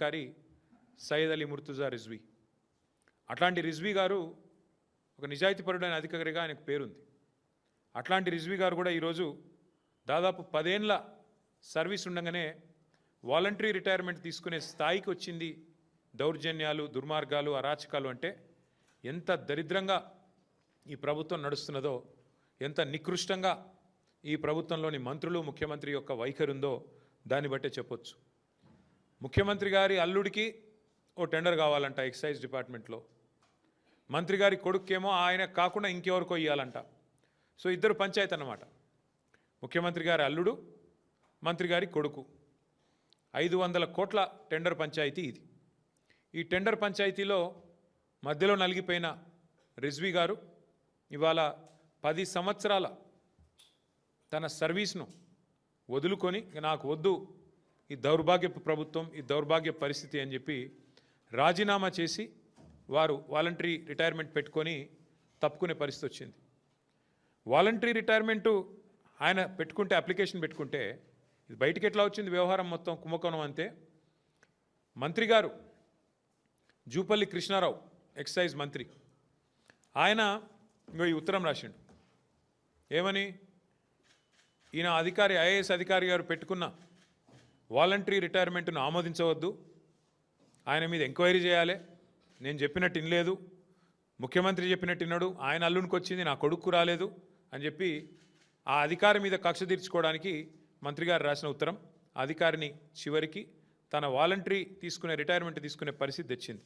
అధికారి సయ్యద్ అలీ ముర్తుజా రిజ్వీ. అట్లాంటి రిజ్వీ గారు ఒక నిజాయితీపరుడైన అధికారిగా ఆయనకు పేరుంది. అట్లాంటి రిజ్వీ గారు కూడా ఈరోజు దాదాపు 10 ఏళ్ల సర్వీస్ ఉండగానే వాలంటరీ రిటైర్మెంట్ తీసుకునే స్థాయికి వచ్చింది. దౌర్జన్యాలు, దుర్మార్గాలు, అరాచకాలు అంటే ఎంత దరిద్రంగా ఈ ప్రభుత్వం నడుస్తున్నదో, ఎంత నికృష్టంగా ఈ ప్రభుత్వంలోని మంత్రులు, ముఖ్యమంత్రి యొక్క వైఖరి ఉందో దాన్ని బట్టే చెప్పొచ్చు. ముఖ్యమంత్రి గారి అల్లుడికి ఓ టెండర్ కావాలంట ఎక్సైజ్ డిపార్ట్మెంట్లో. మంత్రి గారి కొడుకేమో ఆయన కాకుండా ఇంకెవరికో ఇవ్వాలంట. సో ఇద్దరు పంచాయతీ అన్నమాట. ముఖ్యమంత్రి గారి అల్లుడు, మంత్రి గారి కొడుకు. 500 కోట్ల టెండర్ పంచాయతీ ఇది. ఈ టెండర్ పంచాయతీలో మధ్యలో నలిగిపోయిన రిజ్వీ గారు ఇవాళ 10 సంవత్సరాల తన సర్వీస్ను వదులుకొని నాకు వద్దు ఈ దౌర్భాగ్యపు ప్రభుత్వం, ఈ దౌర్భాగ్య పరిస్థితి అని చెప్పి రాజీనామా చేసి వారు వాలంటరీ రిటైర్మెంట్ పెట్టుకొని తప్పుకునే పరిస్థితి వచ్చింది. వాలంటరీ రిటైర్మెంటు ఆయన పెట్టుకుంటే, అప్లికేషన్ పెట్టుకుంటే ఇది బయటికి ఎట్లా వచ్చింది వ్యవహారం మొత్తం కుంభకోణం అంతే. మంత్రి గారు జూపల్లి కృష్ణారావు, ఎక్సైజ్ మంత్రి, ఆయన ఈ ఉత్తరం రాసిండు. ఏమని? ఈయన అధికారి, ఐఏఎస్ అధికారి గారు పెట్టుకున్న వాలంటరీ రిటైర్మెంట్ను ఆమోదించవద్దు, ఆయన మీద ఎంక్వైరీ చేయాలి, నేను చెప్పినట్టు వినలేదు, ముఖ్యమంత్రి చెప్పినట్టు విన్నాడు, ఆయన అల్లునికి వచ్చింది, నా కొడుకు రాలేదు అని చెప్పి ఆ అధికారి మీద కక్ష తీర్చుకోవడానికి మంత్రి గారు రాసిన ఉత్తరం అధికారిని చివరికి తన వాలంటరీ తీసుకునే, రిటైర్మెంట్ తీసుకునే పరిస్థితి తెచ్చింది.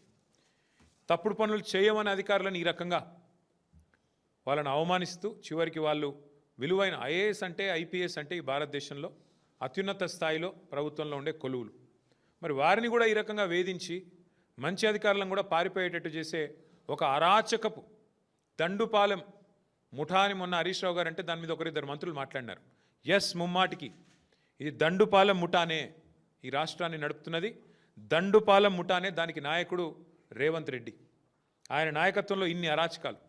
తప్పుడు పనులు చేయమని అధికారులను ఈ రకంగా వాళ్ళని అవమానిస్తూ చివరికి వాళ్ళు విలువైన ఐఏఎస్ అంటే, ఐపీఎస్ అంటే ఈ భారతదేశంలో అత్యున్నత స్థాయిలో ప్రభుత్వంలో ఉండే కొలువులు, మరి వారిని కూడా ఈ రకంగా వేధించి మంచి అధికారులను కూడా పారిపోయేటట్టు చేసే ఒక అరాచకపు దండుపాలెం ముఠా అని మొన్న హరీష్ రావు గారు అంటే దాని మీద ఒకరిద్దరు మంత్రులు మాట్లాడినారు. ఎస్, ముమ్మాటికి ఇది దండుపాలెం ముఠానే ఈ రాష్ట్రాన్ని నడుపుతున్నది. దండుపాలెం ముఠానే, దానికి నాయకుడు రేవంత్ రెడ్డి. ఆయన నాయకత్వంలో ఇన్ని అరాచకాలు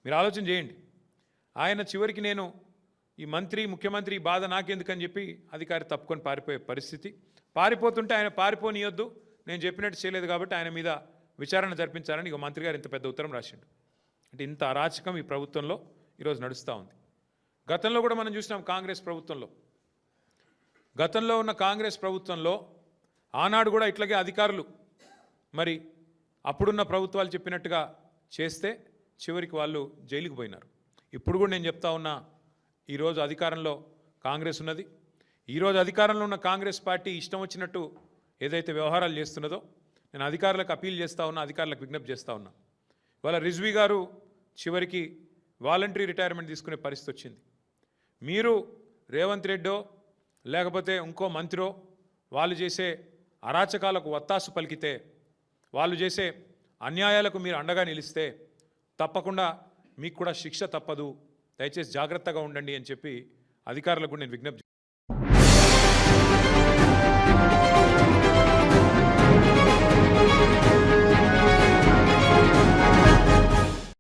మీరు ఆలోచన చేయండి. ఆయన చివరికి నేను ఈ మంత్రి, ముఖ్యమంత్రి బాధ నాకెందుకని చెప్పి అధికారి తప్పుకొని పారిపోయే పరిస్థితి. పారిపోతుంటే ఆయన పారిపోనియొద్దు, నేను చెప్పినట్టు చేయలేదు కాబట్టి ఆయన మీద విచారణ జరిపించాలని ఇక మంత్రి గారు ఇంత పెద్ద ఉత్తరం రాసిండు. అంటే ఇంత అరాచకం ఈ ప్రభుత్వంలో ఈరోజు నడుస్తూ ఉంది. గతంలో కూడా మనం చూసినాం కాంగ్రెస్ ప్రభుత్వంలో. గతంలో ఉన్న కాంగ్రెస్ ప్రభుత్వంలో ఆనాడు కూడా ఇట్లాగే అధికారులు మరి అప్పుడున్న ప్రభుత్వాలు చెప్పినట్టుగా చేస్తే చివరికి వాళ్ళు జైలుకు పోయినారు. ఇప్పుడు కూడా నేను చెప్తా ఉన్నా, ఈరోజు అధికారంలో కాంగ్రెస్ ఉన్నది. ఈరోజు అధికారంలో ఉన్న కాంగ్రెస్ పార్టీ ఇష్టం వచ్చినట్టు ఏదైతే వ్యవహారాలు చేస్తున్నదో నేను అధికారులకు అపీల్ చేస్తూ ఉన్నా, అధికారులకు విజ్ఞప్తి చేస్తూ ఉన్నా. ఇవాళ రిజ్వీ గారు చివరికి వాలంటరీ రిటైర్మెంట్ తీసుకునే పరిస్థితి వచ్చింది. మీరు రేవంత్ రెడ్డో లేకపోతే ఇంకో మంత్రో వాళ్ళు చేసే అరాచకాలకు వత్తాసు పలికితే, వాళ్ళు చేసే అన్యాయాలకు మీరు అండగా నిలిస్తే తప్పకుండా మీకు కూడా శిక్ష తప్పదు. దయచేసి జాగ్రత్తగా ఉండండి అని చెప్పి అధికారులకు నేను విజ్ఞప్తి